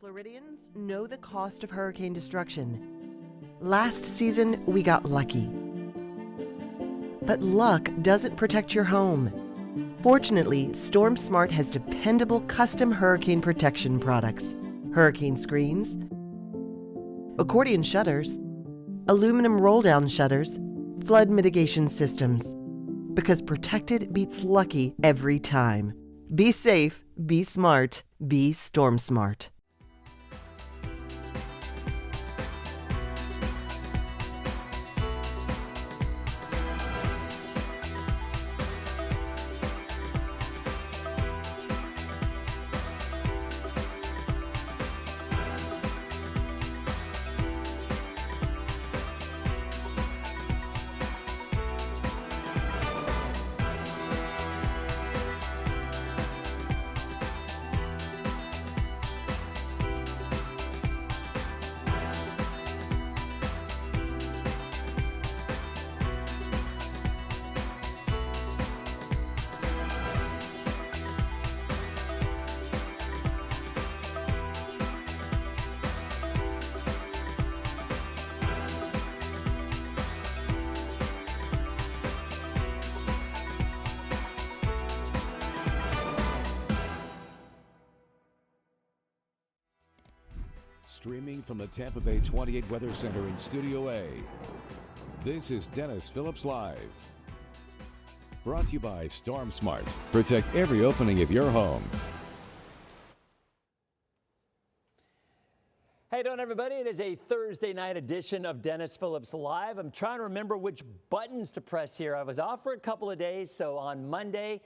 Floridians know the cost of hurricane destruction. Last season, we got lucky. But luck doesn't protect your home. Fortunately, Storm Smart has dependable custom hurricane protection products. Hurricane screens, accordion shutters, aluminum roll-down shutters, flood mitigation systems. Because protected beats lucky every time. Be safe, be smart, be Storm Smart. Streaming from the Tampa Bay 28 Weather Center in Studio A, this is Dennis Phillips Live. Brought to you by Storm Smart. Protect every opening of your home. Hey, doing everybody? It is a Thursday night edition of Dennis Phillips Live. I'm trying to remember which buttons to press here. I was off for a couple of days, so on Monday,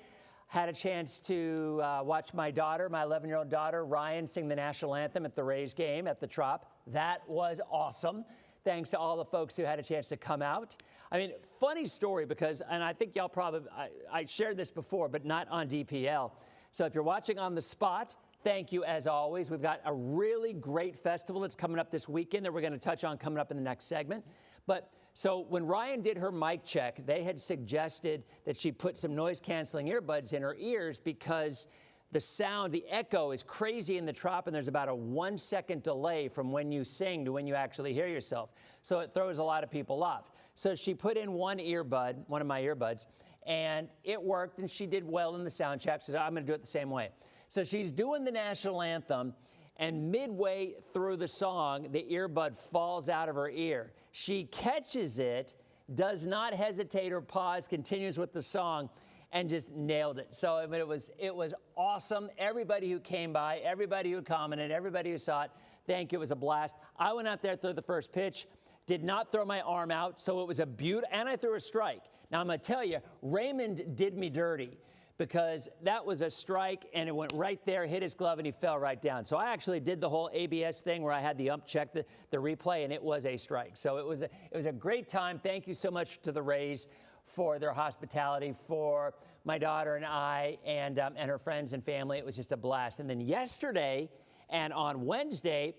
had a chance to watch my daughter, my 11-year-old daughter, Ryan, sing the national anthem at the Rays game at the Trop. That was awesome. Thanks to all the folks who had a chance to come out. I mean, funny story because, and I think y'all probably, I shared this before, but not on DPL. So if you're watching on the spot, thank you as always. We've got a really great festival that's coming up this weekend that we're going to touch on coming up in the next segment. But so when Ryan did her mic check, they had suggested that she put some noise-canceling earbuds in her ears because the sound, the echo is crazy in the Trop, and there's about a 1-second delay from when you sing to when you actually hear yourself. So it throws a lot of people off. So she put in one earbud, one of my earbuds, and it worked, and she did well in the sound check, so I'm going to do it the same way. So she's doing the national anthem, and midway through the song, the earbud falls out of her ear. She catches it, does not hesitate or pause, continues with the song, and just nailed it. So I mean, it was awesome. Everybody who came by, everybody who commented, everybody who saw it, thank you. It was a blast. I went out there, threw the first pitch, did not throw my arm out, so it was a beaut, and I threw a strike. Now I'm going to tell you, Raymond did me dirty, because that was a strike, and it went right there, hit his glove, and he fell right down. So I actually did the whole ABS thing where I had the ump check the replay, and it was a strike. So it was a great time. Thank you so much to the Rays for their hospitality, for my daughter and I, and her friends and family. It was just a blast. And then yesterday and on Wednesday,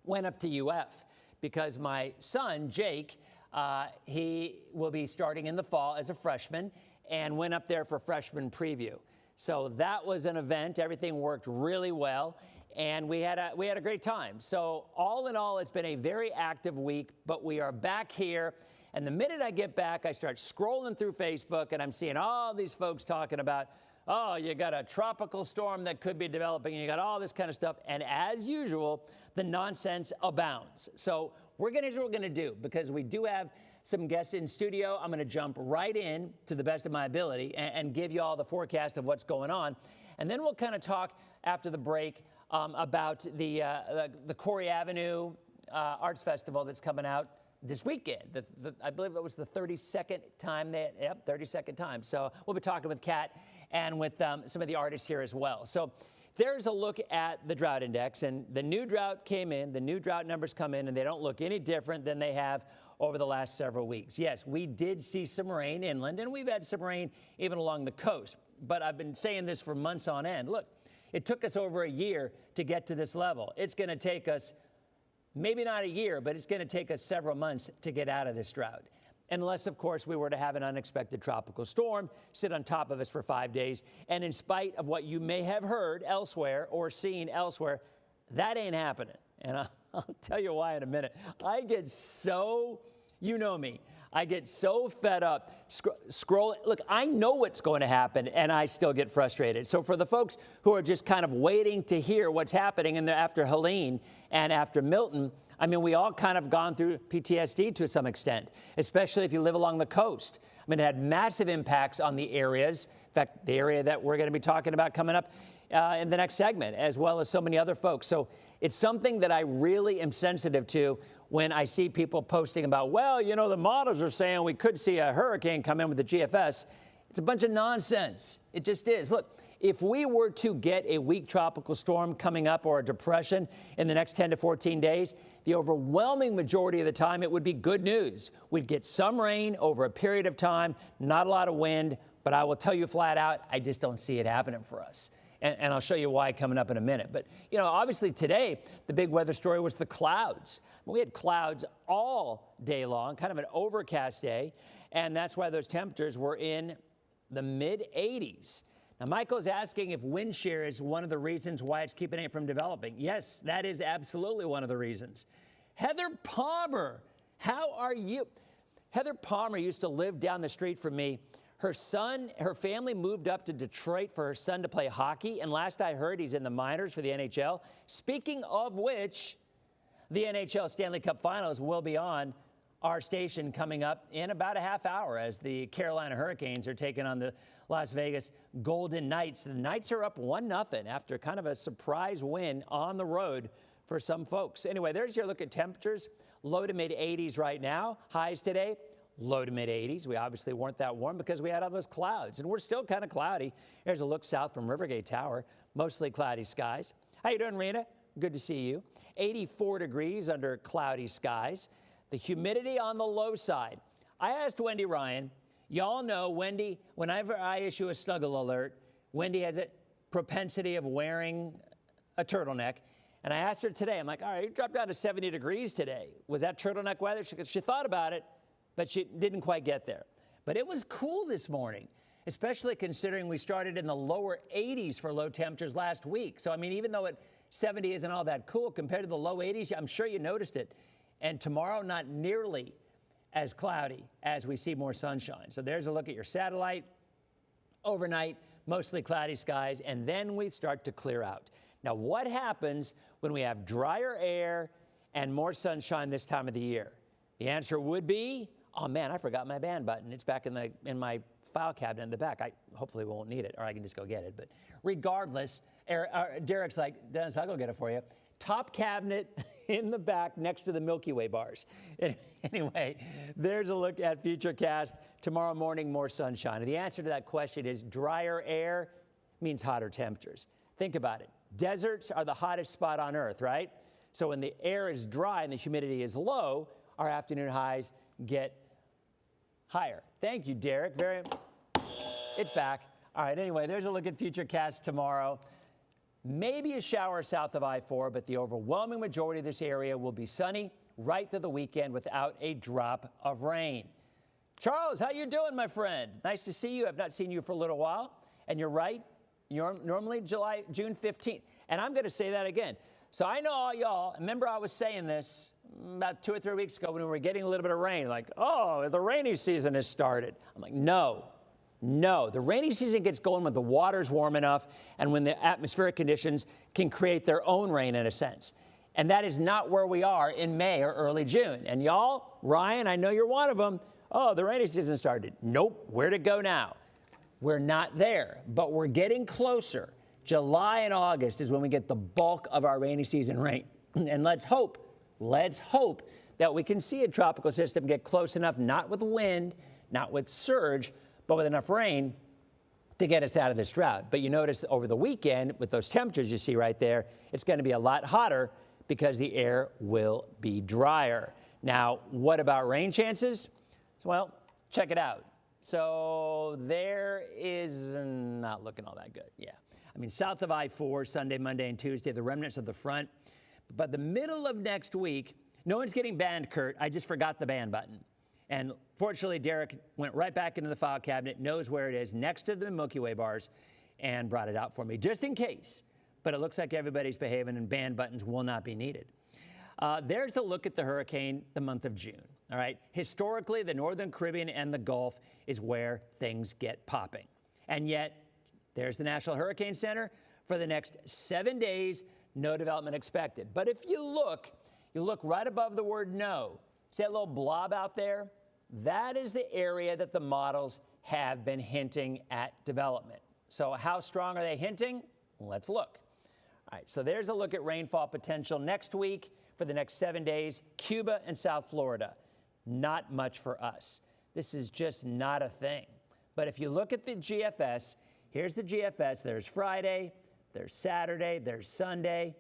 went up to UF because my son, Jake, he will be starting in the fall as a freshman, and went up there for freshman preview. So that was an event. Everything worked really well, and we had a great time. So all in all, it's been a very active week, but we are back here. And the minute I get back, I start scrolling through Facebook, and I'm seeing all these folks talking about, oh, you got a tropical storm that could be developing, and you got all this kind of stuff. And as usual, the nonsense abounds. So we're going to do what we're going to do, because we do have some guests in studio. I'm going to jump right in to the best of my ability and give you all the forecast of what's going on. And then we'll kind of talk after the break about the Corey Avenue Arts Festival that's coming out this weekend. I believe it was the 32nd time. 32nd time. So we'll be talking with Kat and with some of the artists here as well. So there's a look at the drought index, and the new drought came in, the new drought numbers come in, and they don't look any different than they have over the last several weeks. Yes, we did see some rain inland, and we've had some rain even along the coast. But I've been saying this for months on end. Look, it took us over a year to get to this level. It's going to take us, maybe not a year, but it's going to take us several months to get out of this drought. Unless, of course, we were to have an unexpected tropical storm sit on top of us for 5 days. And in spite of what you may have heard elsewhere or seen elsewhere, That ain't happening. And I'll tell you why in a minute. I get so, you know me, I get so fed up scrolling. Look, I know what's going to happen, and I still get frustrated. So for the folks who are just kind of waiting to hear what's happening after Helene and after Milton, I mean, we all kind of gone through PTSD to some extent, especially if you live along the coast. I mean, it had massive impacts on the areas. In fact, the area that we're going to be talking about coming up in the next segment, as well as so many other folks. So it's something that I really am sensitive to when I see people posting about, well, you know, the models are saying we could see a hurricane come in with the GFS. It's a bunch of nonsense. It just is. Look, if we were to get a weak tropical storm coming up or a depression in the next 10 to 14 days, the overwhelming majority of the time, it would be good news. We'd get some rain over a period of time, not a lot of wind, but I will tell you flat out, I just don't see it happening for us. And I'll show you why coming up in a minute. But, you know, obviously today, the big weather story was the clouds. We had clouds all day long, kind of an overcast day, and that's why those temperatures were in the mid-80s. Now, Michael's asking if wind shear is one of the reasons why it's keeping it from developing. Yes, that is absolutely one of the reasons. Heather Palmer, how are you? Heather Palmer used to live down the street from me. Her family moved up to Detroit for her son to play hockey, and last I heard, he's in the minors for the NHL. Speaking of which, the NHL Stanley Cup Finals will be on our station coming up in about a half hour as the Carolina Hurricanes are taking on the Las Vegas Golden Knights. The Knights are up 1-0 after kind of a surprise win on the road for some folks. Anyway, there's your look at temperatures. Low to mid 80s right now. Highs today, low to mid 80s. We obviously weren't that warm because we had all those clouds, and we're still kind of cloudy. Here's a look south from Rivergate Tower. Mostly cloudy skies. How you doing, Rena? Good to see you. 84 degrees under cloudy skies. The humidity on the low side. I asked Wendy Ryan. Y'all know Wendy, whenever I issue a snuggle alert, Wendy has a propensity of wearing a turtleneck. And I asked her today, I'm like, all right, you dropped down to 70 degrees today. Was that turtleneck weather? She thought about it, but she didn't quite get there. But it was cool this morning, especially considering we started in the lower 80s for low temperatures last week. So, I mean, even though 70 isn't all that cool compared to the low 80s, I'm sure you noticed it. And tomorrow, not nearly as cloudy as we see more sunshine. So there's a look at your satellite. Overnight, mostly cloudy skies, and then we start to clear out. Now, what happens when we have drier air and more sunshine this time of the year? The answer would be, oh man, I forgot my band button. It's back in my file cabinet in the back. I hopefully won't need it, or I can just go get it. But regardless, Derek's like, Dennis, I'll go get it for you. Top cabinet in the back next to the Milky Way bars. Anyway, there's a look at Futurecast. Tomorrow morning, more sunshine. And the answer to that question is drier air means hotter temperatures. Think about it. Deserts are the hottest spot on Earth, right? So when the air is dry and the humidity is low, our afternoon highs get higher. Thank you, Derek. It's back. All right, anyway, there's a look at Futurecast tomorrow. Maybe a shower south of I-4, but the overwhelming majority of this area will be sunny right through the weekend without a drop of rain. Charles, how you doing, my friend? Nice to see you. I've not seen you for a little while. And you're right. You're normally June 15th. And I'm going to say that again. So I know all y'all, remember I was saying this about 2 or 3 weeks ago when we were getting a little bit of rain, like, oh, the rainy season has started. I'm like, no, the rainy season gets going when the water's warm enough and when the atmospheric conditions can create their own rain in a sense. And that is not where we are in May or early June. And y'all, Ryan, I know you're one of them. Oh, the rainy season started. Nope, where'd it go now? We're not there, but we're getting closer. July and August is when we get the bulk of our rainy season rain. And let's hope that we can see a tropical system get close enough, not with wind, not with surge, but with enough rain to get us out of this drought. But you notice over the weekend, with those temperatures you see right there, it's going to be a lot hotter because the air will be drier. Now, what about rain chances? Well, check it out. So there is not looking all that good. Yeah. I mean, south of I-4, Sunday, Monday, and Tuesday, the remnants of the front. But the middle of next week, no one's getting banned, Kurt. I just forgot the ban button. And fortunately, Derek went right back into the file cabinet, knows where it is, next to the Milky Way bars, and brought it out for me, just in case. but it looks like everybody's behaving and ban buttons will not be needed. There's a look at the hurricane the month of June. All right. Historically, the Northern Caribbean and the Gulf is where things get popping. And yet, there's the National Hurricane Center. For the next 7 days, no development expected. But if you look right above the word no. See that little blob out there? That is the area that the models have been hinting at development. So how strong are they hinting? Let's look. All right, so there's a look at rainfall potential next week for the next 7 days, Cuba and South Florida. Not much for us. This is just not a thing. But if you look at the GFS, here's the GFS. There's Friday, there's Saturday, there's Sunday,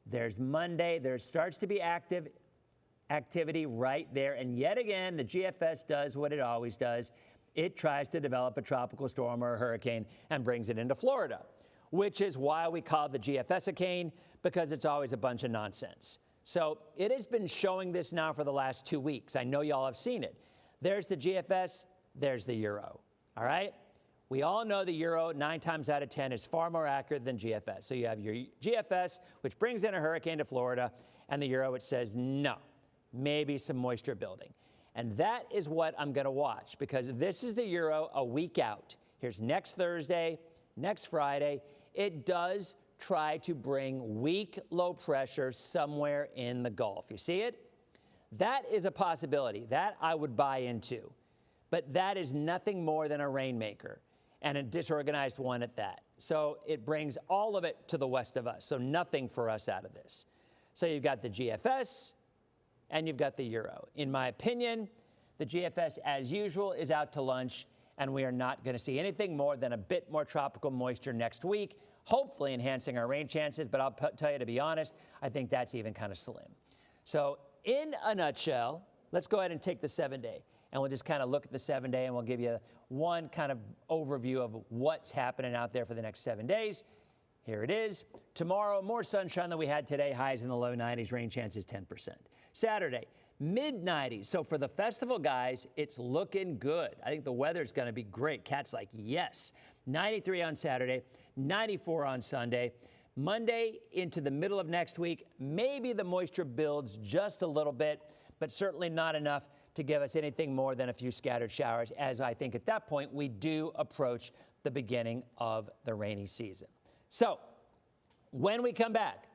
there's Monday. There starts to be activity right there. And yet again, the GFS does what it always does. It tries to develop a tropical storm or a hurricane and brings it into Florida, which is why we call it the GFS-a-cane, because it's always a bunch of nonsense. So it has been showing this now for the last 2 weeks. I know y'all have seen it. There's the GFS, there's the Euro, all right? We all know the Euro, 9 times out of 10, is far more accurate than GFS. So you have your GFS, which brings in a hurricane to Florida, and the Euro, which says no, maybe some moisture building. And that is what I'm going to watch, because this is the Euro a week out. Here's next Thursday, next Friday. It does try to bring weak low pressure somewhere in the Gulf. You see it? That is a possibility. That I would buy into. But that is nothing more than a rainmaker, and a disorganized one at that. So it brings all of it to the west of us. So nothing for us out of this. So you've got the GFS and you've got the Euro. In my opinion, the GFS, as usual, is out to lunch, and we are not going to see anything more than a bit more tropical moisture next week, hopefully enhancing our rain chances. But I'll tell you, to be honest, I think that's even kind of slim. So in a nutshell, let's go ahead and take the 7-day. And we'll just kind of look at the 7-day, and we'll give you one kind of overview of what's happening out there for the next 7 days. Here it is. Tomorrow, more sunshine than we had today. Highs in the low 90s. Rain chances 10%. Saturday, mid-90s. So for the festival guys, it's looking good. I think the weather's going to be great. Cat's like, yes. 93 on Saturday, 94 on Sunday. Monday into the middle of next week, maybe the moisture builds just a little bit, but certainly not enough to give us anything more than a few scattered showers, as I think at that point we do approach the beginning of the rainy season. So when we come back,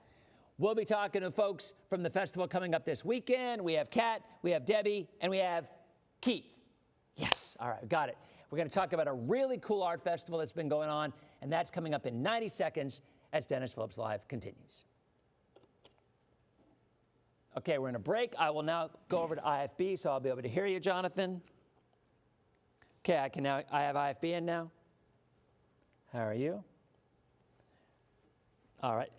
we'll be talking to folks from the festival coming up this weekend. We have Kat, we have Debbie, and we have Keith. Yes, all right, got it. We're going to talk about a really cool art festival that's been going on, and that's coming up in 90 seconds as Dennis Phillips Live continues. Okay, we're in a break. I will now go over to IFB, so I'll be able to hear you, Jonathan. Okay, I have IFB in now. How are you? All right.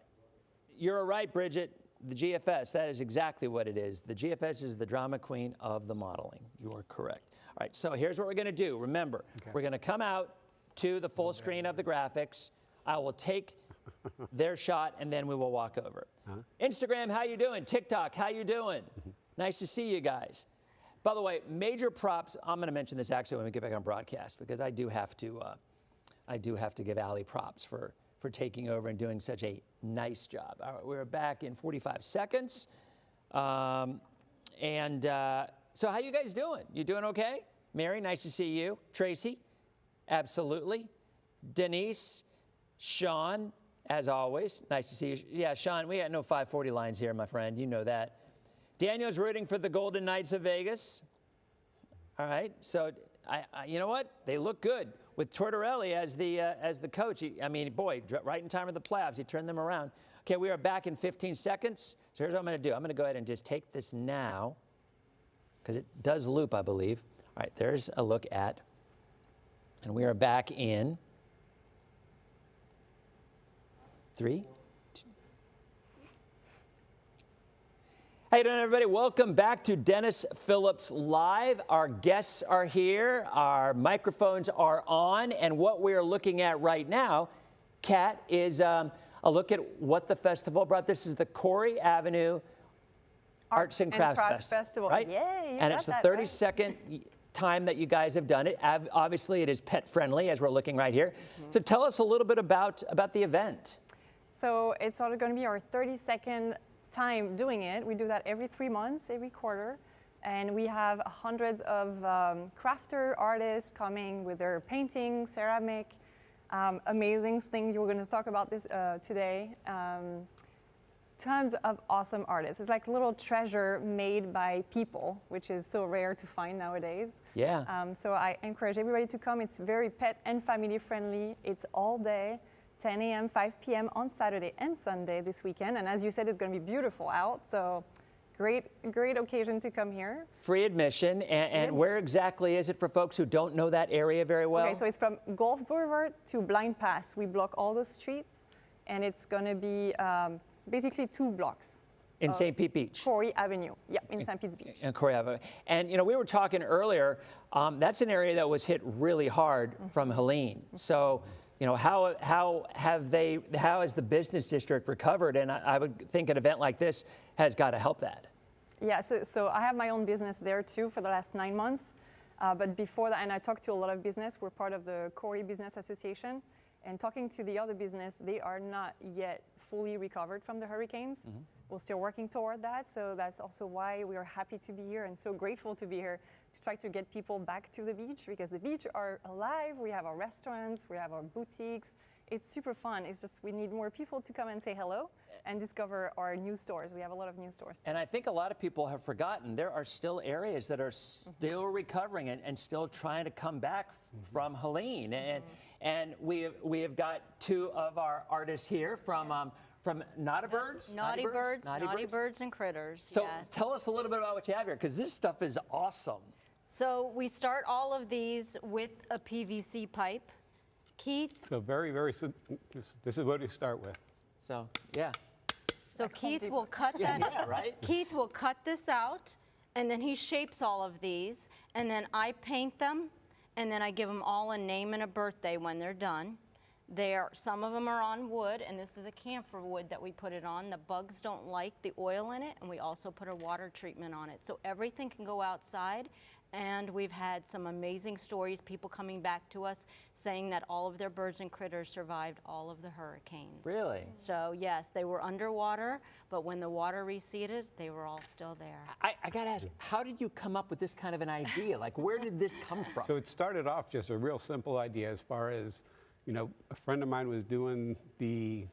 You're right, Bridget. The GFS, that is exactly what it is. The GFS is the drama queen of the modeling. You are correct. All right, so here's what we're going to do. Remember, we're going to come out to the full screen of the graphics. I will take their shot, and then we will walk over. Instagram, how you doing? TikTok, how you doing? Nice to see you guys. By the way, major props. I'm going to mention this actually when we get back on broadcast, because I do have to give Allie props for taking over and doing such a nice job. All right, we're back in 45 seconds. So how you guys doing? You doing okay? Mary, nice to see you. Tracy, absolutely. Denise, Sean, as always, nice to see you. Yeah, Sean, we got no 540 lines here, my friend. You know that. Daniel's rooting for the Golden Knights of Vegas. All right, so you know what? They look good with Tortorelli as the coach. I mean, boy, right in time of the playoffs, he turned them around. Okay, we are back in 15 seconds. So here's what I'm going to do. I'm going to go ahead and just take this now, because it does loop, I believe. All right, there's a look at, and we are back in 3, 2. How you doing, everybody? Welcome back to Dennis Phillips Live. Our guests are here. Our microphones are on. And what we're looking at right now, Kat, is a look at what the festival brought. This is the Corey Avenue Arts and Crafts Festival, right? Yay, and it's the 32nd time that you guys have done it. Obviously, it is pet friendly, as we're looking right here. So tell us a little bit about the event. So it's going to be our 32nd time doing it. We do that every 3 months, every quarter. And we have hundreds of crafter artists coming with their painting, ceramic, amazing things. We're going to talk about this today. Tons of awesome artists. It's like a little treasure made by people, which is so rare to find nowadays. Yeah. So I encourage everybody to come. It's very pet and family friendly. It's all day, 10 a.m., 5 p.m. on Saturday and Sunday this weekend. And as you said, it's going to be beautiful out. So great occasion to come here. Free admission. And where exactly is it for folks who don't know that area very well? Okay, so it's from Gulf Boulevard to Blind Pass. We block all the streets, and it's going to be basically 2 blocks. In St. Pete Beach. Corey Avenue. Yeah, in St. Pete's Beach. And Corey Avenue. And you know, we were talking earlier, that's an area that was hit really hard from Helene. So, you know, how has the business district recovered? And I would think an event like this has got to help that. Yeah, so I have my own business there too for the last 9 months. But before that, and I talked to a lot of business, we're part of the Corey Business Association. And talking to the other business, they are not yet fully recovered from the hurricanes. We're still working toward that. So that's also why we are happy to be here and so grateful to be here to try to get people back to the beach, because the beach are alive. We have our restaurants, we have our boutiques. It's super fun. It's just we need more people to come and say hello and discover our new stores. We have a lot of new stores too. And I think a lot of people have forgotten there are still areas that are still recovering and still trying to come back from Helene. And we have got 2 of our artists here from Naughty Birds? Naughty Birds and Critters. So yes. tell us a little bit about what you have here, because this stuff is awesome. So we start all of these with a PVC pipe. Keith? So very, this is what you start with. So, yeah. So Keith will cut that. Yeah, right? Keith will cut this out, and then he shapes all of these, and then I paint them, and then I give them all a name and a birthday when they're done. Some of them are on wood, and this is a camphor wood that we put it on. The bugs don't like the oil in it, and we also put a water treatment on it. So everything can go outside, and we've had some amazing stories, people coming back to us saying that all of their birds and critters survived all of the hurricanes. Really? So yes, they were underwater, but when the water receded, they were all still there. I got to ask, how did you come up with this kind of an idea? Like, where did this come from? So it started off just a real simple idea as far as, you know, a friend of mine was doing the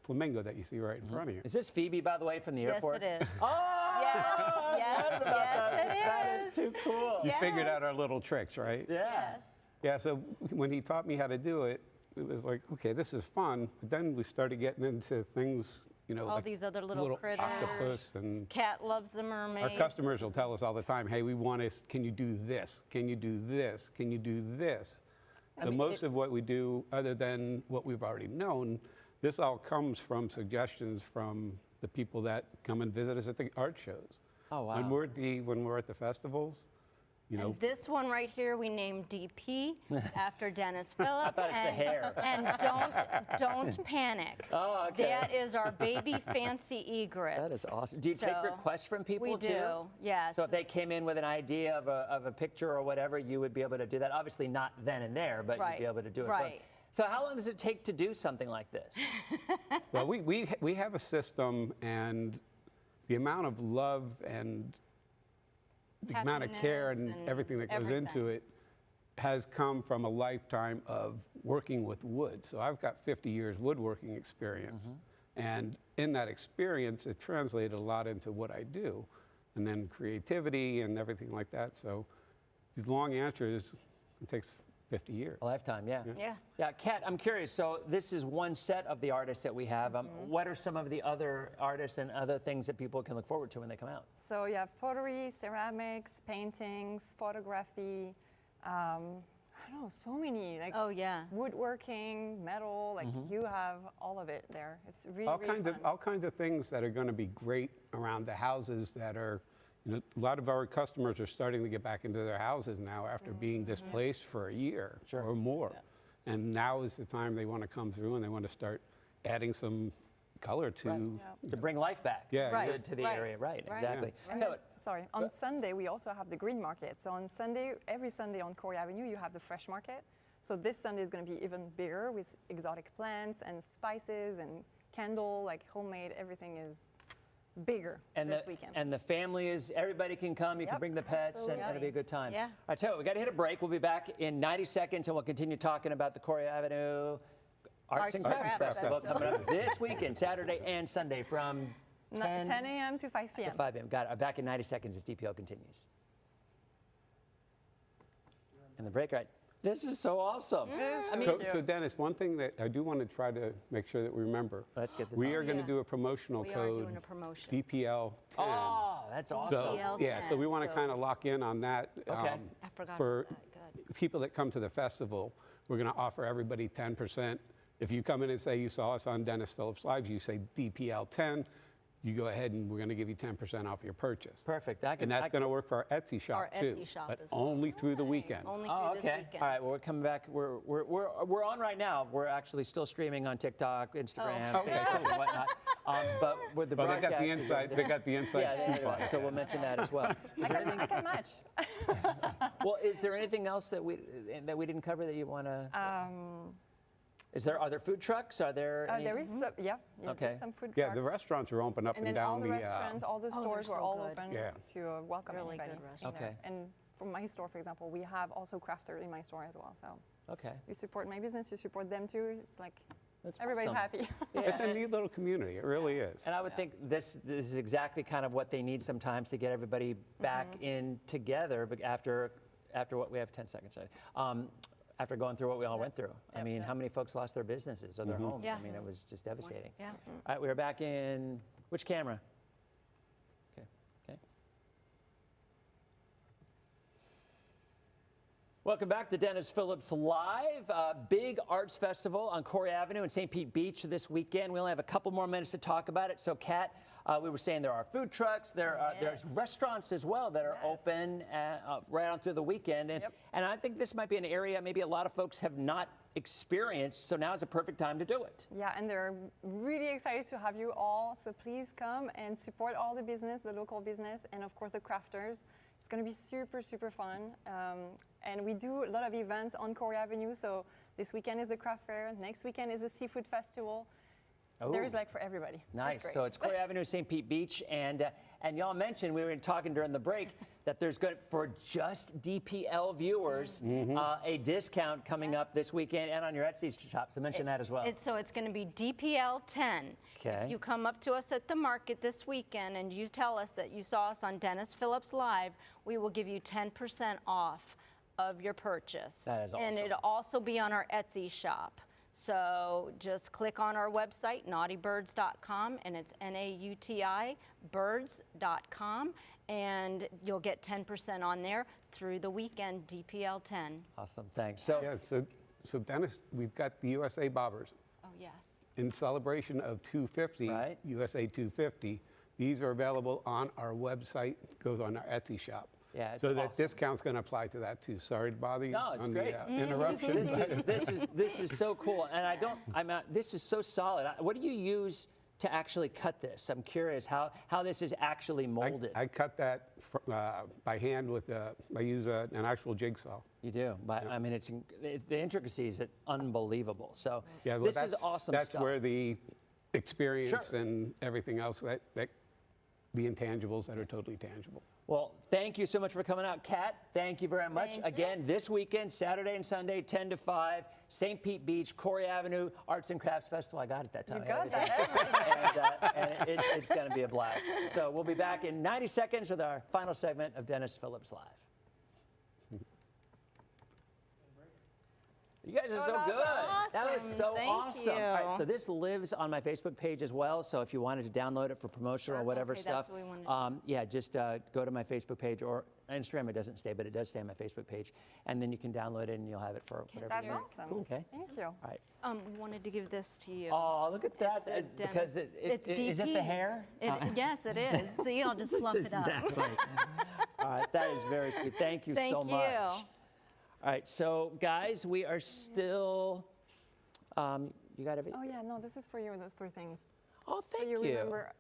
flamingo that you see right in front of you. Is this Phoebe, by the way, from the airport? Yes, it is. Oh! Yes, it is. That is too cool. You figured out our little tricks, right? Yeah. Yes. Yeah, so when he taught me how to do it, it was like, okay, this is fun. But then we started getting into things, you know, All like these other little critters. octopus and Cat loves the mermaid. our customers will tell us all the time, hey, we want to, can you do this? Can you do this? Can you do this? So most of what we do, other than what we've already known, this all comes from suggestions from the people that come and visit us at the art shows. Oh, wow. When we're at the festivals, you know. And this one right here we named DP after Dennis Phillips. I thought it's the hair. And don't panic. Oh, okay. That is our baby fancy egret. That is awesome. Do you take So, requests from people we too? do, yes. So if they came in with an idea of a picture or whatever, you would be able to do that. Obviously not then and there, but you'd be able to do it. Right. So how long does it take to do something like this? Well, we have a system, and the amount of love and the amount of care and everything that goes into it has come from a lifetime of working with wood. So I've got 50 years woodworking experience. And in that experience, it translated a lot into what I do. And then creativity and everything like that. So the long answer is it takes 50 years. A lifetime, yeah. Yeah. Yeah, Kat, I'm curious. So this is one set of the artists that we have. What are some of the other artists and other things that people can look forward to when they come out? So you have pottery, ceramics, paintings, photography, I don't know, so many, like Oh, yeah. woodworking, metal, like you have all of it there. It's really, all really fun. all kinds of things that are going to be great around the houses that are, you know, a lot of our customers are starting to get back into their houses now after being displaced for a year or more. And now is the time they want to come through and they want to start adding some color to To bring life back Right. to the Right. area. Right, Right. exactly. And No, then, sorry, on Sunday we also have the green market. So on Sunday, every Sunday on Corey Avenue, you have the fresh market. So this Sunday is going to be even bigger with exotic plants and spices and candle, like homemade, everything is bigger this weekend. And the family is, everybody can come. You can bring the pets, and it'll be a good time. Yeah. I tell you what, we got to hit a break. We'll be back in 90 seconds, and we'll continue talking about the Corey Avenue Arts and Crafts Festival coming up this weekend, Saturday and Sunday from 10 a.m. to 5 p.m. To 5 p.m. Got it. Back in 90 seconds as DPL continues. And the break, right? This is so awesome. I mean, so Dennis, one thing that I do want to try to make sure that we remember. Let's get this We on. are going to do a promotional We are code, doing a promotion. DPL 10. Oh, that's awesome. So, yeah, so we want to kind of lock in on that. Okay. I forgot For about that. Good. people that come to the festival, we're going to offer everybody 10%. If you come in and say you saw us on Dennis Phillips Live, you say DPL 10, you go ahead and we're going to give you 10% off your purchase. Perfect. And that's going to work for our Etsy shop Our too, Etsy shop but as well. only through the weekend. Only Oh, through okay. this weekend. All right. Well, we're coming back. We're on right now. We're actually still streaming on TikTok, Instagram, Oh, okay. Facebook, and whatnot. But with the Well, they got broadcast the is inside. They got the inside Yeah, scoop on yeah, it. so we'll mention that as well. Is there anything, I can match. well, is there anything else that we didn't cover that you want to? Are there food trucks? Are there? Any, There is some, Okay. there's some food Yeah, trucks. the restaurants are open up And and then all down the restaurants, all the they're stores were so all good. open Yeah. to welcome Really everybody. good restaurants. Okay. And from my store, for example, we have also crafters in my store as well. So Okay. you support my business, you support them too. It's like That's everybody's awesome. happy. It's a and- neat little community. It really is. And I would think this is exactly kind of what they need sometimes to get everybody back in together. But after what we have 10 seconds, after going through what we all went through. I mean, how many folks lost their businesses or their homes? Yes. I mean, it was just devastating. Yeah. All right, we are back in which camera? Okay. Welcome back to Dennis Phillips Live. Big arts festival on Corey Avenue in St. Pete Beach this weekend. We only have a couple more minutes to talk about it. So, Kat, we were saying there are food trucks, there's restaurants as well that are open right on through the weekend. And I think this might be an area maybe a lot of folks have not experienced, so now is a perfect time to do it. Yeah, and they're really excited to have you all. So please come and support all the business, the local business, and of course the crafters. It's going to be super, super fun. And we do a lot of events on Corey Avenue. So this weekend is the craft fair. Next weekend is the seafood festival. There's like for everybody. Nice. So it's Corey Avenue, St. Pete Beach, and y'all mentioned, we were talking during the break, that there's good for just DPL viewers a discount coming up this weekend and on your Etsy shop. So mention that as well. So it's going to be DPL 10. Okay. If you come up to us at the market this weekend and you tell us that you saw us on Dennis Phillips Live, we will give you 10% off of your purchase. That is awesome. And it'll also be on our Etsy shop. So just click on our website, naughtybirds.com, and it's N-A-U-T-I, birds.com, and you'll get 10% on there through the weekend, DPL 10. Awesome. Thanks. So Yeah, so Dennis, we've got the USA Bobbers. Oh, yes. In celebration of 250, Right. USA 250, these are available on our website, goes on our Etsy shop. Yeah, it's so that awesome. discount's going to apply to that too. Sorry to bother you No, it's on great. the interruption. this is so cool, and this is so solid. What do you use to actually cut this? I'm curious how this is actually molded. I cut that by hand with I use an actual jigsaw. You do, but I mean, the intricacies are unbelievable. So Yeah, well, this is awesome That's stuff. where the experience Sure. and everything else that the intangibles that are totally tangible. Well, thank you so much for coming out. Kat, thank you very much. Thank you. Again, this weekend, Saturday and Sunday, 10 to 5, St. Pete Beach, Corey Avenue, Arts and Crafts Festival. I got it that time. You got that. and it's going to be a blast. So we'll be back in 90 seconds with our final segment of Dennis Phillips Live. You guys are so was good. That was so Thank awesome. you. All right, so this lives on my Facebook page as well. So if you wanted to download it for promotion or whatever Okay, stuff, that's what we wanted to yeah, just go to my Facebook page or Instagram. It doesn't stay, but it does stay on my Facebook page, and then you can download it and you'll have it for whatever. That's you need. awesome. Cool. Okay. Thank you. All right. We wanted to give this to you. Oh, look at that! It's the Because Dennis- is it the DP. hair? Yes, it is. See, I'll just fluff it up. Exactly. All right, that is very sweet. Thank you Thank so you. much. All right, so guys, we are still. You got everything? Oh yeah, no, this is for you. Those 3 things. Oh, So thank you you. remember,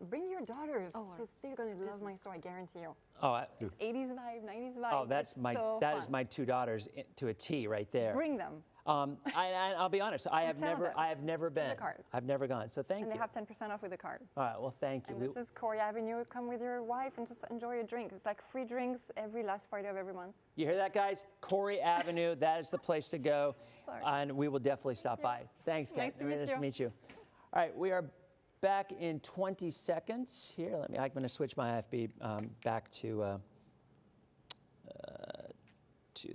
bring your daughters Oh, because they're gonna love my store. I guarantee you. Oh, 80s vibe, 90s vibe. oh, that's it's my so that is fun. my 2 daughters to a T right there. Bring them. I'll be honest, I have never been. With a card. I've never gone. So thank And you. they have 10% off with a card. All right. Well, thank you. And this is Corey Avenue. Come with your wife and just enjoy a drink. It's like free drinks every last Friday of every month. You hear that, guys? Corey Avenue. That is the place to go. Sorry. And we will definitely stop by. Thanks, Kat. Nice to meet you. All right. We are back in 20 seconds here. I'm going to switch my IFB back to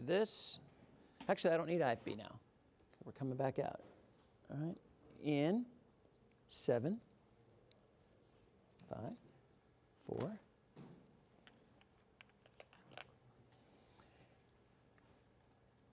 this. Actually, I don't need IFB now. We're coming back out. All right. In 7, 5, 4.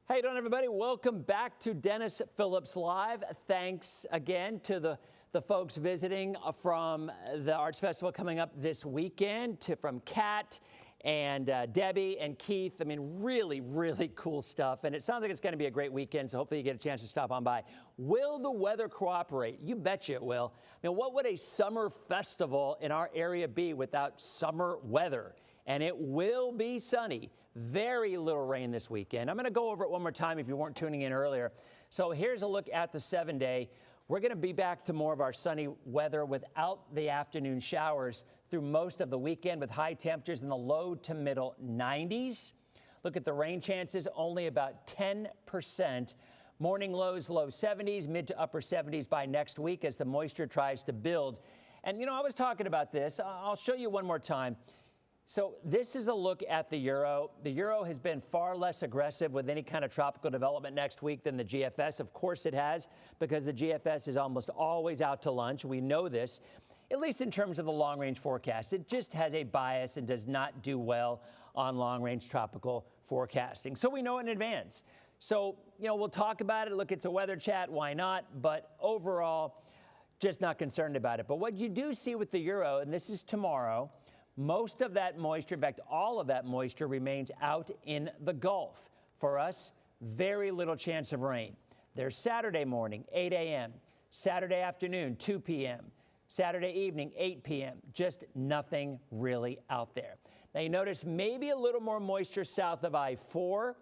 How you doing, everybody? Welcome back to Dennis Phillips Live. Thanks again to the folks visiting from the Arts Festival coming up this weekend, from Kat and Debbie and Keith. I mean, really, really cool stuff. And it sounds like it's going to be a great weekend, so hopefully you get a chance to stop on by. Will the weather cooperate? You betcha it will. I mean, what would a summer festival in our area be without summer weather? And it will be sunny. Very little rain this weekend. I'm going to go over it one more time if you weren't tuning in earlier. So here's a look at the 7-day. We're going to be back to more of our sunny weather without the afternoon showers through most of the weekend, with high temperatures in the low to middle 90s. Look at the rain chances, only about 10%. Morning lows, low 70s, mid to upper 70s by next week as the moisture tries to build. And, you know, I was talking about this. I'll show you one more time. So this is a look at the Euro. The Euro has been far less aggressive with any kind of tropical development next week than the GFS. Of course it has, because the GFS is almost always out to lunch. We know this, at least in terms of the long-range forecast. It just has a bias and does not do well on long-range tropical forecasting. So we know it in advance. So, you know, we'll talk about it. Look, it's a weather chat. Why not? But overall, just not concerned about it. But what you do see with the Euro, and this is tomorrow, most of that moisture, in fact, all of that moisture remains out in the Gulf. For us, very little chance of rain. There's Saturday morning, 8 a.m., Saturday afternoon, 2 p.m., Saturday evening, 8 p.m., just nothing really out there. Now, you notice maybe a little more moisture south of I-4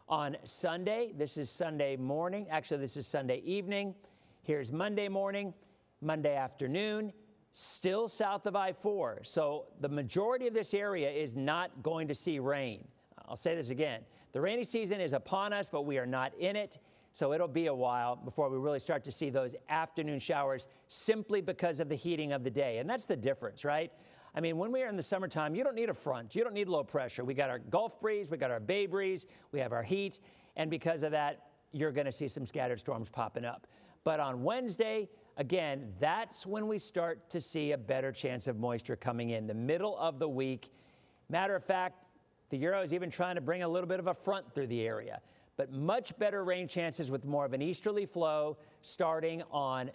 on Sunday. This is Sunday morning. Actually, this is Sunday evening. Here's Monday morning, Monday afternoon. Still south of I-4. So the majority of this area is not going to see rain. I'll say this again. The rainy season is upon us, but we are not in it. So it'll be a while before we really start to see those afternoon showers simply because of the heating of the day. And that's the difference, right? I mean, when we are in the summertime, you don't need a front. You don't need low pressure. We got our Gulf breeze. We got our Bay breeze. We have our heat. And because of that, you're going to see some scattered storms popping up. But on Wednesday, again, that's when we start to see a better chance of moisture coming in, the middle of the week. Matter of fact, the Euro is even trying to bring a little bit of a front through the area. But much better rain chances with more of an easterly flow starting on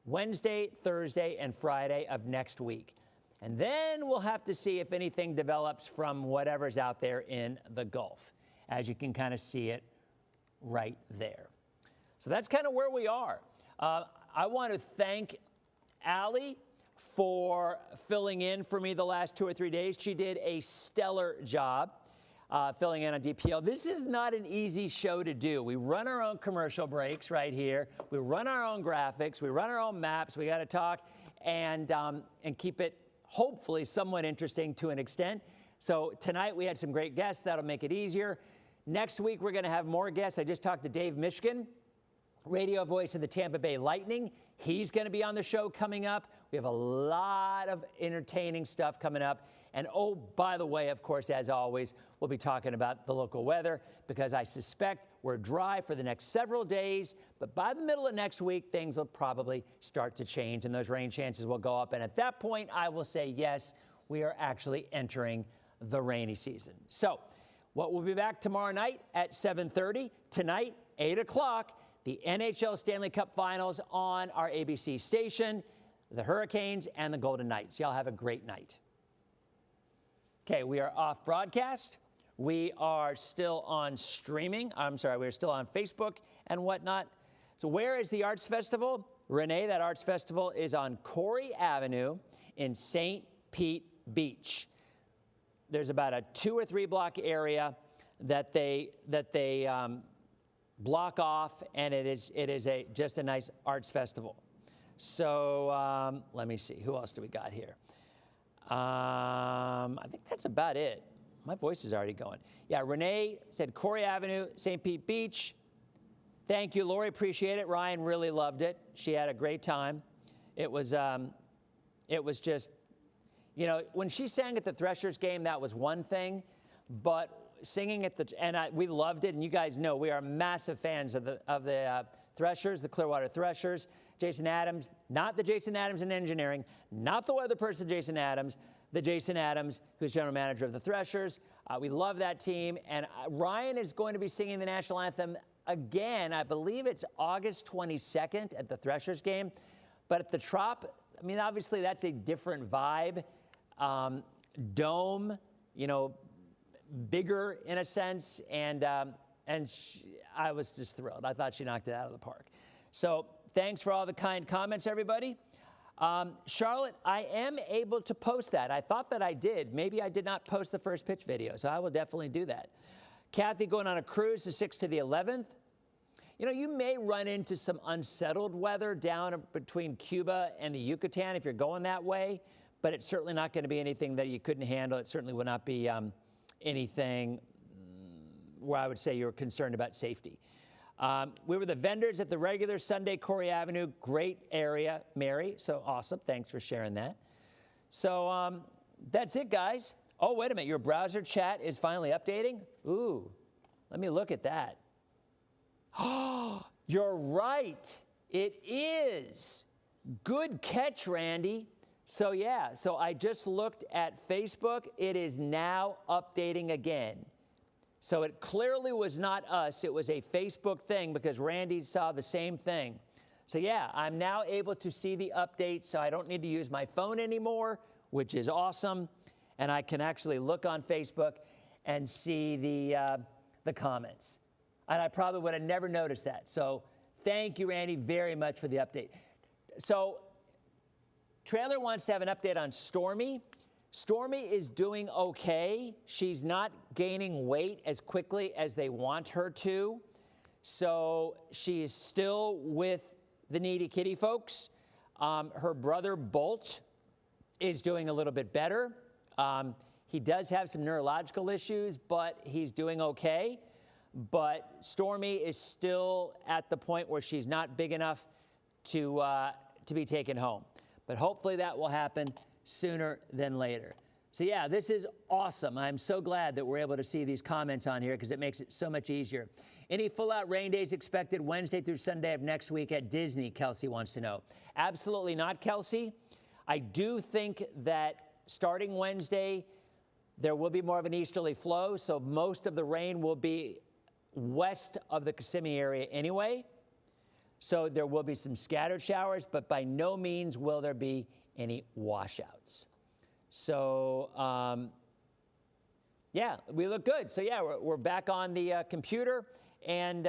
Wednesday, Thursday, and Friday of next week. And then we'll have to see if anything develops from whatever's out there in the Gulf, as you can kind of see it right there. So that's kind of where we are. I want to thank Allie for filling in for me the last 2 or 3 days. She did a stellar job filling in on DPL. This is not an easy show to do. We run our own commercial breaks right here. We run our own graphics. We run our own maps. We got to talk and keep it hopefully somewhat interesting to an extent. So tonight we had some great guests. That'll make it easier. Next week we're going to have more guests. I just talked to Dave Mishkin, radio voice of the Tampa Bay Lightning. He's going to be on the show coming up. We have a lot of entertaining stuff coming up. And oh, by the way, of course, as always, we'll be talking about the local weather because I suspect we're dry for the next several days. But by the middle of next week, things will probably start to change and those rain chances will go up. And at that point, I will say, yes, we are actually entering the rainy season. So we'll be back tomorrow night at 7:30. Tonight, 8 o'clock. The NHL Stanley Cup Finals on our ABC station, the Hurricanes and the Golden Knights. Y'all have a great night. Okay, we are off broadcast. We are still on streaming. We're still on Facebook and whatnot. So where is the Arts Festival? Renee, that Arts Festival is on Corey Avenue in St. Pete Beach. There's about a 2 or 3 block area that they block off, and it is just a nice arts festival. So let me see, who else do we got here? I think that's about it. My voice is already going. Yeah, Renee said Corey Avenue, St. Pete Beach. Thank you, Lori, appreciate it. Ryan really loved it. She had a great time. It was just, you know, when she sang at the Threshers game, that was one thing, but singing at we loved it, and you guys know we are massive fans of the Threshers, the Clearwater Threshers. Jason Adams, not the Jason Adams in engineering, not the weather person Jason Adams, the Jason Adams, who's general manager of the Threshers. We love that team, and Ryan is going to be singing the national anthem again. I believe it's August 22nd at the Threshers game, but at the Trop, I mean, obviously that's a different vibe. Dome, you know, bigger in a sense, and I was just thrilled. I thought she knocked it out of the park. So thanks for all the kind comments, everybody. Charlotte, I am able to post that. I thought that I did. Maybe I did not post the first pitch video, so I will definitely do that. Kathy going on a cruise the 6th to the 11th. You know, you may run into some unsettled weather down between Cuba and the Yucatan if you're going that way, but it's certainly not going to be anything that you couldn't handle. It certainly would not be anything where I would say you're concerned about safety. We were the vendors at the regular Sunday Corey Avenue. Great area, Mary. So awesome. Thanks for sharing that. So that's it, guys. Oh, wait a minute. Your browser chat is finally updating? Ooh, let me look at that. Oh, you're right. It is. Good catch, Randy. So yeah, so I just looked at Facebook. It is now updating again. So it clearly was not us. It was a Facebook thing because Randy saw the same thing. So yeah, I'm now able to see the updates, so I don't need to use my phone anymore, which is awesome. And I can actually look on Facebook and see the comments. And I probably would have never noticed that. So thank you, Randy, very much for the update. So Trailer wants to have an update on Stormy. Stormy is doing okay. She's not gaining weight as quickly as they want her to. So she is still with the needy kitty folks. Her brother, Bolt, is doing a little bit better. He does have some neurological issues, but he's doing okay. But Stormy is still at the point where she's not big enough to be taken home. But hopefully that will happen sooner than later. So yeah, this is awesome. I'm so glad that we're able to see these comments on here because it makes it so much easier. Any full-out rain days expected Wednesday through Sunday of next week at Disney, Kelsey wants to know. Absolutely not, Kelsey. I do think that starting Wednesday, there will be more of an easterly flow, so most of the rain will be west of the Kissimmee area anyway. So there will be some scattered showers, but by no means will there be any washouts. So, yeah, we look good. So, yeah, we're back on the computer, and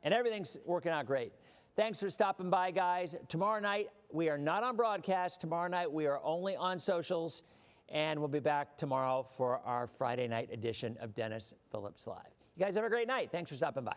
everything's working out great. Thanks for stopping by, guys. Tomorrow night, we are not on broadcast. Tomorrow night, we are only on socials, and we'll be back tomorrow for our Friday night edition of Dennis Phillips Live. You guys have a great night. Thanks for stopping by.